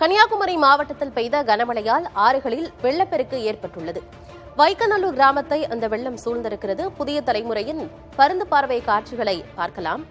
கன்னியாகுமரி மாவட்டத்தில் பெய்த கனமழையால் ஆறுகளில் வெள்ளப்பெருக்கு ஏற்பட்டுள்ளது. வைக்கநல்லூர் கிராமத்தை அந்த வெள்ளம் சூழ்ந்திருக்கிறது. புதிய தலைமுறையின் பருந்து பார்வை காட்சிகளை பார்க்கலாம்.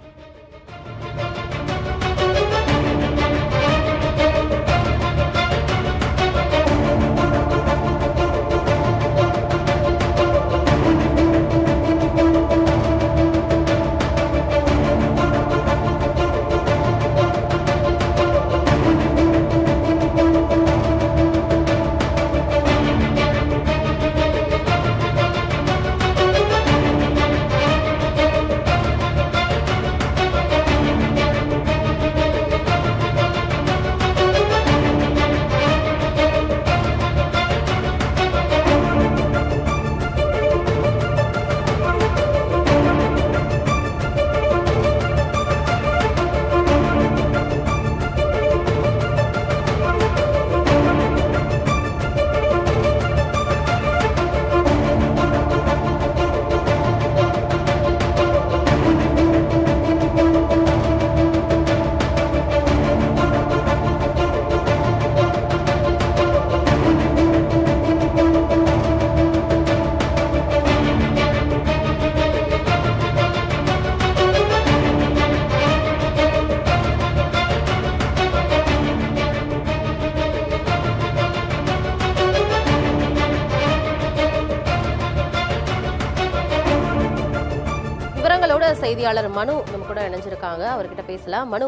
விவரங்களோட செய்தியாளர் மனு நம்ம கூட இணைஞ்சிருக்காங்க. அவர்கிட்ட பேசலாம். மனு,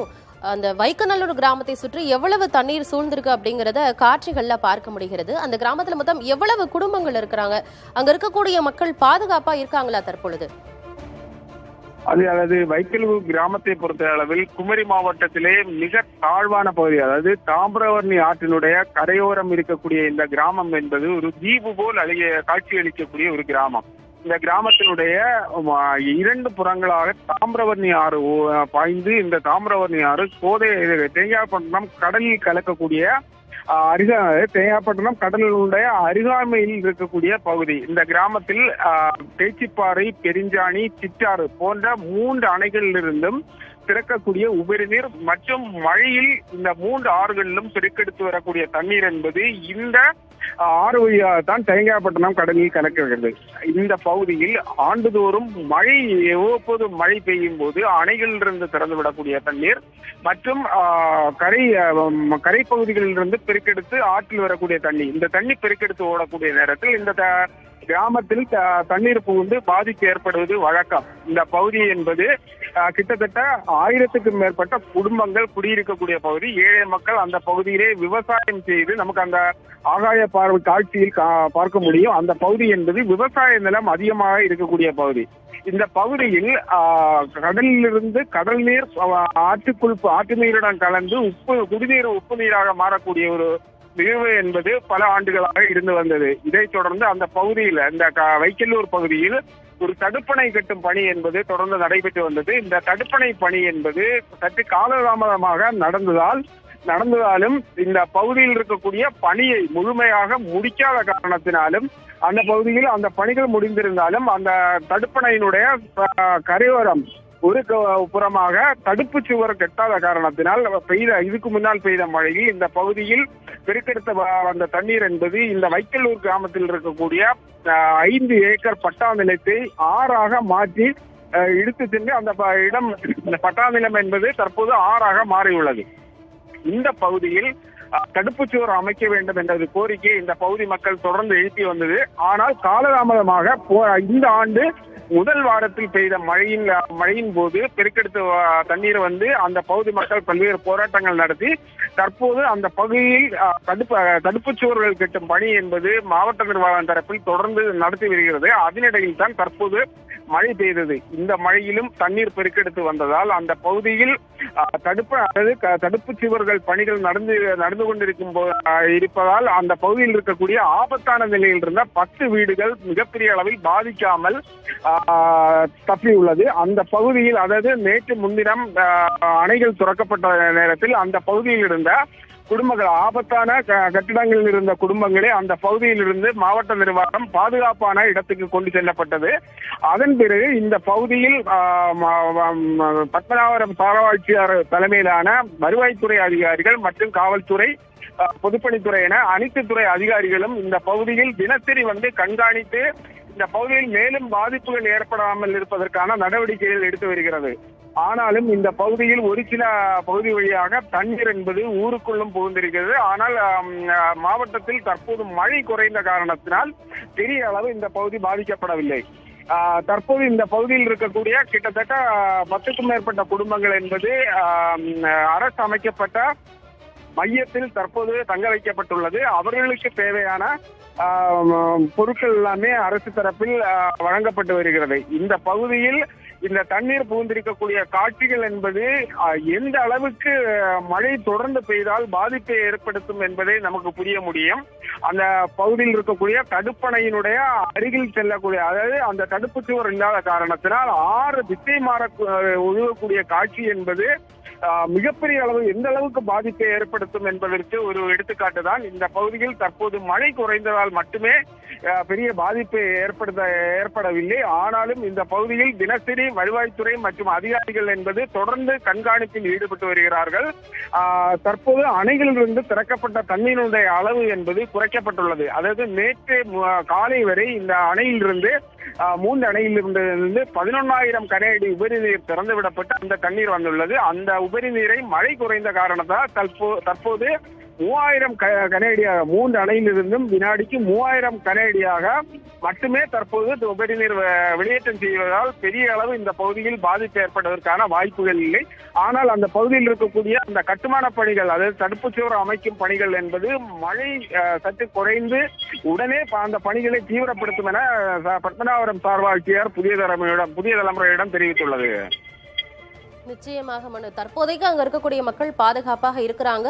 அந்த வைக்கநல்லூர் கிராமத்தை சுற்றி எவ்வளவு தண்ணீர் சூழ்ந்திருக்கு அப்படிங்கறத காட்சிகள்ல பார்க்க முடிகிறது. அந்த கிராமத்துல மொத்தம் எவ்வளவு குடும்பங்கள் இருக்கிறாங்க? அங்க இருக்கக்கூடிய மக்கள் பாதுகாப்பா இருக்காங்களா தற்பொழுது? அதாவது வைக்கலூர் கிராமத்தை பொறுத்த அளவில் குமரி மாவட்டத்திலே மிக தாழ்வான பகுதி, அதாவது தாமிரபரணி ஆற்றினுடைய கரையோரம் இருக்கக்கூடிய இந்த கிராமம் என்பது ஒரு தீவு போல் காட்சி அளிக்கக்கூடிய ஒரு கிராமம். இந்த கிராமத்தினுடைய 2 புறங்களாக தாமிரபரணி ஆறு பாய்ந்து, இந்த தாமிரபரணி ஆறு தேங்காய்பட்டினம் கடலில் கலக்கக்கூடிய தேங்காய்பட்டினம் கடலுடைய அருகாமையில் இருக்கக்கூடிய பகுதி. இந்த கிராமத்தில் பேச்சிப்பாறை, பெருஞ்சாணி, சிற்றாறு போன்ற 3 அணைகளிலிருந்தும் திறக்கக்கூடிய உபரிநீர் மற்றும் மழையில் இந்த 3 ஆறுகளிலும் பெருக்கெடுத்து வரக்கூடிய தண்ணீர் என்பது இந்த ஆறு வழியாக தான் தேங்காய்பட்டினம் கடலில் கலக்கிறது. இந்த பகுதியில் ஆண்டுதோறும் எவ்வப்போது மழை பெய்யும் போது அணைகளிலிருந்து திறந்து விடக்கூடிய தண்ணீர் மற்றும் கரை பகுதிகளிலிருந்து பெருக்கெடுத்து ஆற்றில் வரக்கூடிய தண்ணீர், இந்த தண்ணீர் பெருக்கெடுத்து ஓடக்கூடிய நேரத்தில் இந்த கிராமத்தில் தண்ணீர் புகுந்து பாதிப்பு ஏற்படுவது வழக்கம். இந்த பகுதி என்பது கிட்டத்தட்ட 1000க்கும் மேற்பட்ட குடும்பங்கள் குடியிருக்கக்கூடிய பகுதி. ஏழை மக்கள் அந்த பகுதியிலே விவசாயம் செய்து நமக்கு அந்த ஆகாய பார்வை காட்சியில் பார்க்க முடியும். அந்த பகுதி என்பது விவசாய நிலம் அதிகமாக இருக்கக்கூடிய பகுதி. இந்த பகுதியில் கடலிலிருந்து கடல் நீர் ஆற்று நீருடன் கலந்து குடிநீர் உப்பு நீராக மாறக்கூடிய ஒரு நிகழ்வு என்பது பல ஆண்டுகளாக இருந்து வந்தது. இதைத் தொடர்ந்து அந்த பகுதியில், இந்த வைக்கலூர் பகுதியில் ஒரு தடுப்பணை கட்டும் பணி என்பது தொடர்ந்து நடைபெற்று வந்தது. இந்த தடுப்பணை பணி என்பது சற்று காலதாமதமாக நடந்ததாலும் இந்த பகுதியில் இருக்கக்கூடிய பணியை முழுமையாக முடிக்காத காரணத்தினாலும், அந்த பகுதியில் அந்த பணிகள் முடிந்திருந்தாலும் அந்த தடுப்பணையினுடைய கரையோரம் ஒரு புறமாக தடுப்பு சுவர் கட்டாத காரணத்தினால் இதுக்கு முன்னால் பெய்த மழையில் இந்த பகுதியில் பெருக்கெடுத்த அந்த தண்ணீர் என்பது இந்த வைக்கலூர் கிராமத்தில் இருக்கக்கூடிய 5 ஏக்கர் பட்டா நிலத்தை ஆறாக மாற்றி இழுத்து சென்று அந்த இந்த பட்டா நிலம் என்பது தற்போது ஆறாக மாறியுள்ளது. இந்த பகுதியில் தடுப்பு சுவர் அமைக்க வேண்டும் என்ற கோரிக்கை இந்த பகுதி மக்கள் தொடர்ந்து எழுப்பி வந்தது. ஆனால் காலதாமதமாக இந்த ஆண்டு முதல் வாரத்தில் பெய்த மழையின் போது பெருக்கெடுத்த தண்ணீர் வந்து அந்த பகுதி மக்கள் பல்வேறு போராட்டங்கள் நடத்தி தற்போது அந்த பகுதியில் தடுப்பு சுவர்கள் கட்டும் பணி என்பது மாவட்ட நிர்வாகம் தரப்பில் தொடர்ந்து நடத்தி வருகிறது. அதனிடையில் தான் தற்போது மழை பெய்தது. இந்த மழையிலும் தண்ணீர் பெருக்கெடுத்து வந்ததால் அந்த பகுதியில் தடுப்பு சுவர்கள் பணிகள் நடந்து இருப்பதால் அந்த பகுதியில் இருக்கக்கூடிய ஆபத்தான நிலையில் இருந்த 10 வீடுகள் மிகப்பெரிய அளவில் பாதிக்காமல் தப்பியுள்ளது. அந்த பகுதியில், அதாவது நேற்று முன்தினம் அணைகள் துறக்கப்பட்ட நேரத்தில் அந்த பகுதியில் இருந்த குடும்பங்கள், ஆபத்தான கட்டிடங்களில் இருந்த குடும்பங்களே அந்த பகுதியில் இருந்து மாவட்ட நிர்வாகம் பாதுகாப்பான இடத்துக்கு கொண்டு செல்லப்பட்டது. அதன் பிறகு இந்த பகுதியில் பத்மநாபபுரம் சாரவாட்சியார் தலைமையிலான வருவாய்த்துறை அதிகாரிகள் மற்றும் காவல்துறை பொதுப்பணித்துறை என அனைத்து துறை அதிகாரிகளும் இந்த பகுதியில் தினசரி வந்து கண்காணித்து இந்த பகுதியில் மேலும் பாதிப்புகள் ஏற்படாமல் இருப்பதற்கான நடவடிக்கைகள் எடுத்து வருகிறது. ஆனாலும் இந்த பகுதியில் ஒரு சில பகுதி வழியாக தண்ணீர் என்பது ஊருக்குள்ளும் புகுந்திருக்கிறது. ஆனால் மாவட்டத்தில் தற்போது மழை குறைந்த காரணத்தினால் பெரிய அளவு இந்த பகுதி பாதிக்கப்படவில்லை. தற்போது இந்த பகுதியில் இருக்கக்கூடிய கிட்டத்தட்ட 10க்கும் மேற்பட்ட குடும்பங்கள் என்பது அரசு அமைக்கப்பட்ட மையத்தில் தற்போது தங்க வைக்கப்பட்டுள்ளது. அவர்களுக்கு தேவையான பொருட்கள் எல்லாமே அரசு தரப்பில் வழங்கப்பட்டு வருகிறது. இந்த பகுதியில் இந்த தண்ணீர் புகுந்திருக்கக்கூடிய காட்சிகள் என்பது எந்த அளவுக்கு மழை தொடர்ந்து பெய்தால் பாதிப்பை ஏற்படுத்தும் என்பதை நமக்கு புரிய முடியும். அந்த பகுதியில் இருக்கக்கூடிய தடுப்பணையினுடைய அருகில் செல்லக்கூடிய, அதாவது அந்த தடுப்பு சுவர் இல்லாத காரணத்தினால் 6 திசை மாற ஒழுகக்கூடிய காட்சி என்பது மிகப்பெரிய அளவு எந்த அளவுக்கு பாதிப்பை ஏற்படுத்தும் என்பதற்கு ஒரு எடுத்துக்காட்டு தான். இந்த பகுதியில் தற்போது மழை குறைந்ததால் மட்டுமே பெரிய பாதிப்பு ஏற்படவில்லை. ஆனாலும் இந்த பகுதியில் தினசரி வருவாய்த்துறை மற்றும் அதிகாரிகள் என்பது தொடர்ந்து கண்காணிப்பில் ஈடுபட்டு வருகிறார்கள். தற்போது அணைகளிலிருந்து திறக்கப்பட்ட தண்ணீருடைய அளவு என்பது குறைக்கப்பட்டுள்ளது. அதாவது நேற்று காலை வரை இந்த அணையிலிருந்து 3 அணையிலிருந்து 11,000 கனஅடி உபரி நீர் திறந்து விடப்பட்டு அந்த தண்ணீர் வந்துள்ளது. அந்த உபரி நீரை மழை குறைந்த காரணத்தால் தற்போது 3000 கனஅடியாக 3 அணையிலிருந்தும் வினாடிக்கு 3000 கனஅடியாக மட்டுமே தற்போது உபரி நீர் வெளியேற்றம் செய்வதால் பெரிய அளவு இந்த பகுதியில் பாதிப்பு ஏற்படுவதற்கான வாய்ப்புகள் இல்லை. ஆனால் அந்த பகுதியில் இருக்கக்கூடிய அந்த கட்டுமான பணிகள், அதாவது தடுப்பு சுவர் அமைக்கும் பணிகள் என்பது மழை சற்று குறைந்து உடனே அந்த பணிகளை தீவிரப்படுத்தும் என பத்மநாபபுரம் சார்பாட்சியர் புதிய தலைமுறையிடம் தெரிவித்துள்ளது. நிச்சயமாக மனு, தற்போதைக்கு அங்க இருக்கக்கூடிய மக்கள் பாதுகாப்பாக இருக்கிறாங்க.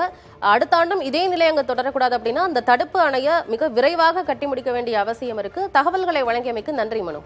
அடுத்த ஆண்டும் இதே நிலை அங்க தொடரக்கூடாது அப்படின்னா அந்த தடுப்பு அணையை மிக விரைவாக கட்டி முடிக்க வேண்டிய அவசியம் இருக்கு. தகவல்களை வழங்கியமைக்கு நன்றி மனு.